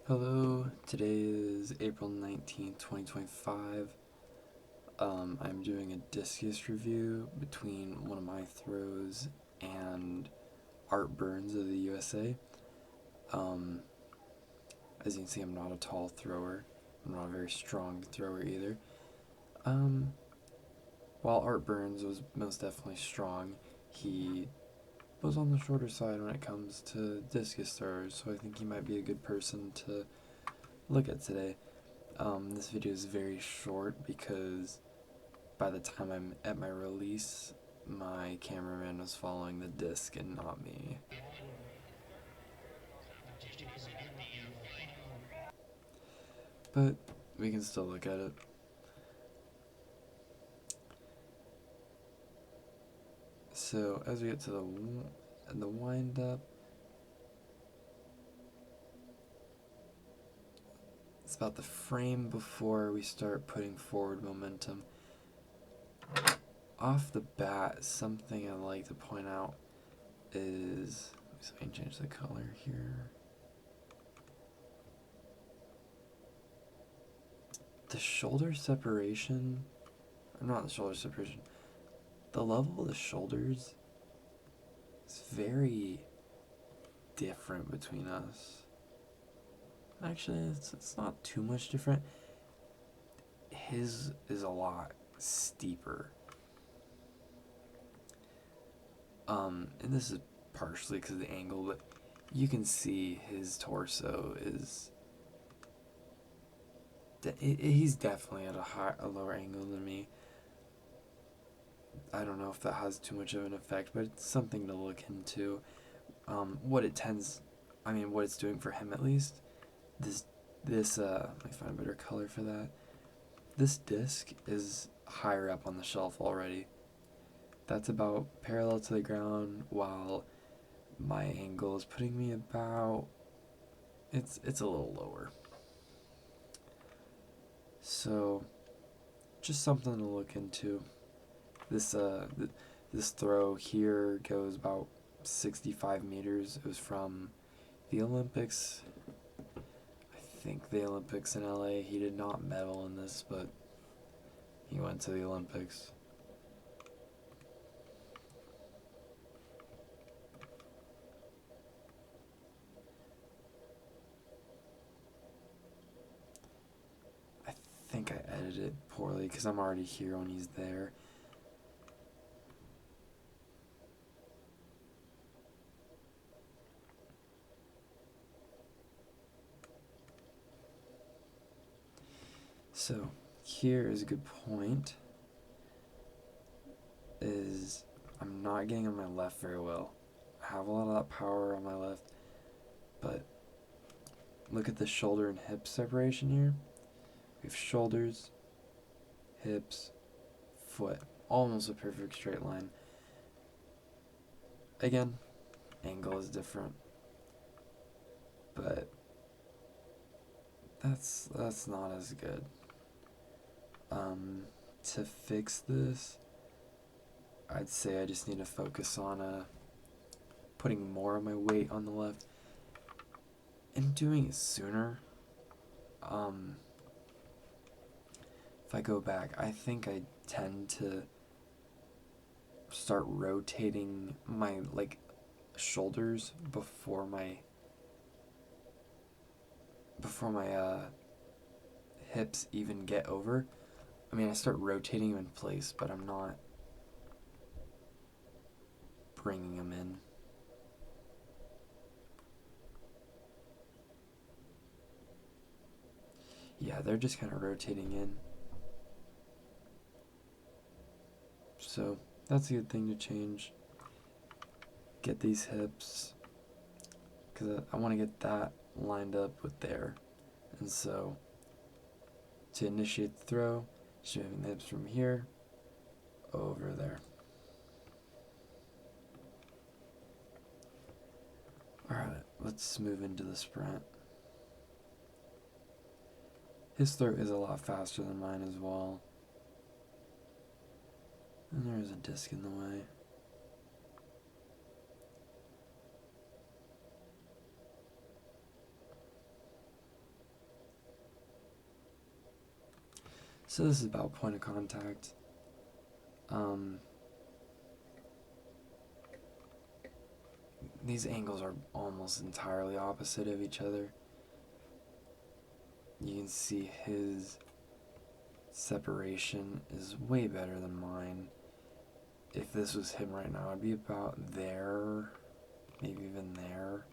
Hello, today is April 19th, 2025. I'm doing a Discus review between one of my throws and Art Burns of the USA. Um, as you can see, I'm not a tall thrower. I'm not a very strong thrower either. Um, while Art Burns was most definitely strong, he was on the shorter side when it comes to discus throwers, so I think he might be a good person to look at today. This video is very short because by the time I'm at my release, my cameraman was following the disc and not me. But we can still look at it. So as we get to the wind up, it's about the frame before we start putting forward momentum. Off the bat, something I'd like to point out is, so I can change the color here. The shoulder separation, or not the shoulder separation, the level of the shoulders is very different between us. Actually, it's not too much different. His is a lot steeper. And this is partially because of the angle, but you can see his torso is. He's definitely at a lower angle than me. I don't know if that has too much of an effect, but it's something to look into. What it's doing for him at least. Let me find a better color for that. This disc is higher up on the shelf already. That's about parallel to the ground, while my angle is putting me about, it's a little lower. So just something to look into. This throw here goes about 65 meters. It was from the Olympics. I think the Olympics in LA. He did not medal in this, but he went to the Olympics. I think I edited it poorly because I'm already here when he's there. So here is a good point. Is I'm not getting on my left very well. I have a lot of that power on my left, but look at the shoulder and hip separation here. We have shoulders, hips, foot, almost a perfect straight line. Again, angle is different, but that's not as good. To fix this, I'd say I just need to focus on putting more of my weight on the left and doing it sooner. If I go back, I think I tend to start rotating my shoulders before my hips even get over. I mean, I start rotating them in place, but I'm not bringing them in. Yeah, they're just kind of rotating in. So that's a good thing to change. Get these hips, because I want to get that lined up with there. And so to initiate the throw, just moving the hips from here over there. Alright, let's move into the sprint. His throw is a lot faster than mine as well. And there's a disc in the way. So this is about point of contact. Um, these angles are almost entirely opposite of each other. You can see his separation is way better than mine. If this was him right now, I'd be about there, maybe even there,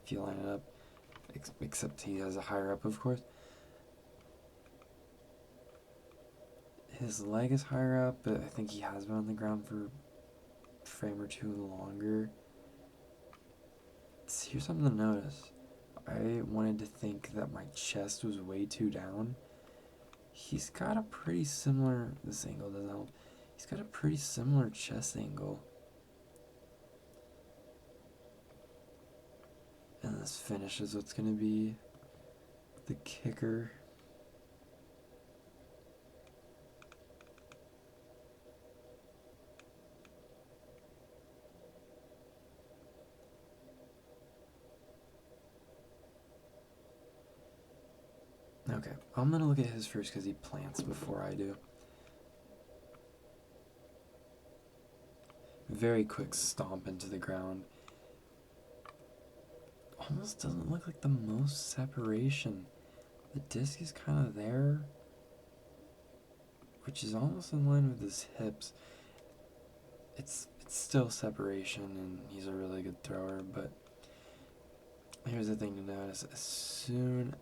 if you line it up. Except he has a higher up, of course. His leg is higher up, but I think he has been on the ground for a frame or two longer. Here's something to notice. I wanted to think that my chest was way too down. He's got a pretty similar, this angle doesn't help, he's got a pretty similar chest angle. And this finish is what's going to be the kicker. Okay, I'm going to look at his first because he plants before I do. Very quick stomp into the ground. Almost doesn't look like the most separation. The disc is kind of there, which is almost in line with his hips. It's still separation, and he's a really good thrower, but here's the thing to notice. As soon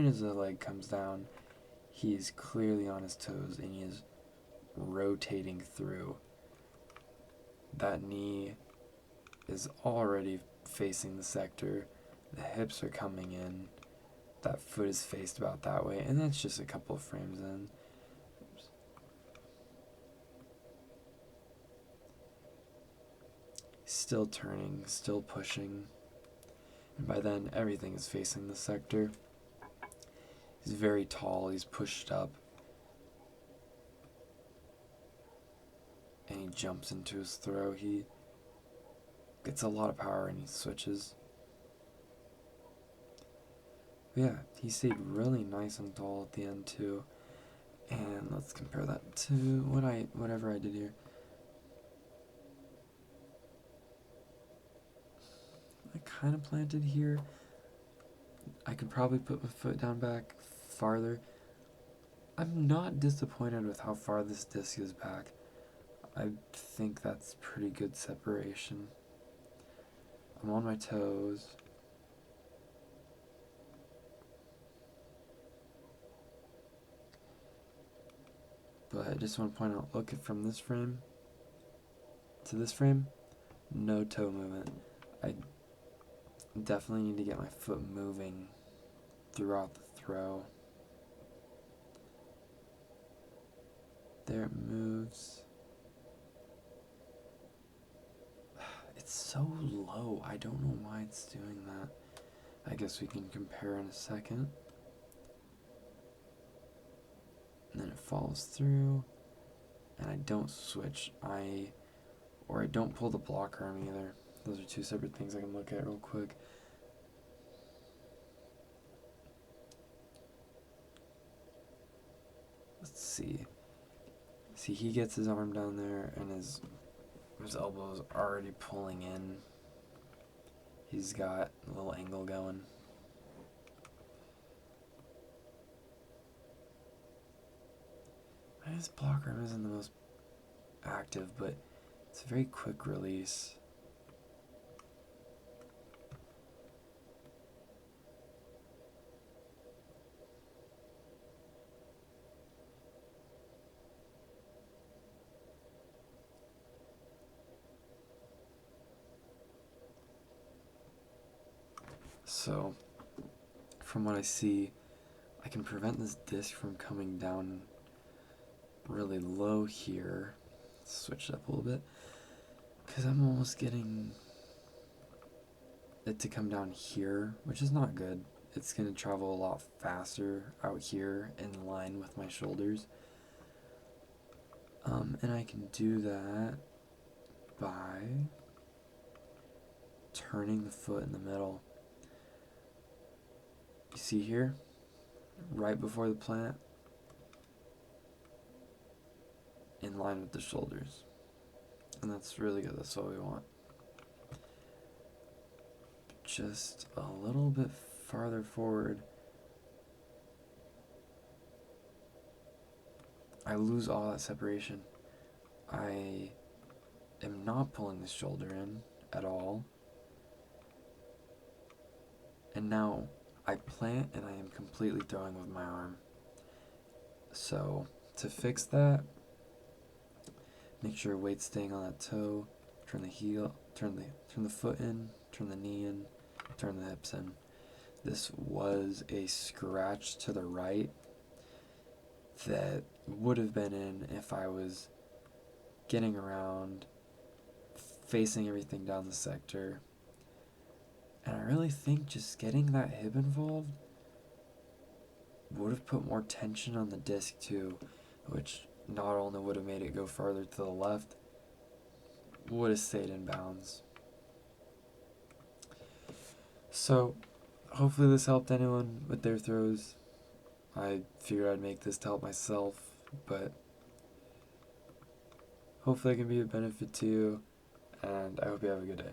as the leg comes down, he is clearly on his toes, and he is rotating through. That knee is already facing the sector. The hips are coming in. That foot is faced about that way, and that's just a couple of frames in. Oops. Still turning, still pushing, and by then everything is facing the sector. He's very tall, he's pushed up, and he jumps into his throw. He gets a lot of power and he switches. Yeah, he stayed really nice and tall at the end too. And let's compare that to whatever I did here. I kind of planted here. I could probably put my foot down back farther. I'm not disappointed with how far this disc is back. I think that's pretty good separation. I'm on my toes. But I just want to point out, look at from this frame to this frame, no toe movement. I definitely need to get my foot moving throughout the throw. There it moves. It's so low. I don't know why it's doing that. I guess we can compare in a second. And then it follows through. And I don't switch. Or I don't pull the block arm either. Those are two separate things I can look at real quick. Let's see. See, he gets his arm down there and his elbow's already pulling in. He's got a little angle going. His block arm isn't the most active, but it's a very quick release. So, from what I see, I can prevent this disc from coming down really low here. Switch it up a little bit, because I'm almost getting it to come down here, which is not good. It's going to travel a lot faster out here in line with my shoulders. And I can do that by turning the foot in the middle. You see here? right before the plant, in line with the shoulders. And that's really good, that's what we want. Just a little bit farther forward, I lose all that separation. I am not pulling the shoulder in at all. And now I plant and I am completely throwing with my arm. So to fix that, make sure weight's staying on that toe, turn the heel, turn the foot in, turn the knee in, turn the hips in. This was a scratch to the right that would have been in if I was getting around, facing everything down the sector. And I really think just getting that hip involved would have put more tension on the disc too, which not only would have made it go farther to the left, would have stayed in bounds. So hopefully this helped anyone with their throws. I figured I'd make this to help myself, but hopefully it can be a benefit to you, and I hope you have a good day.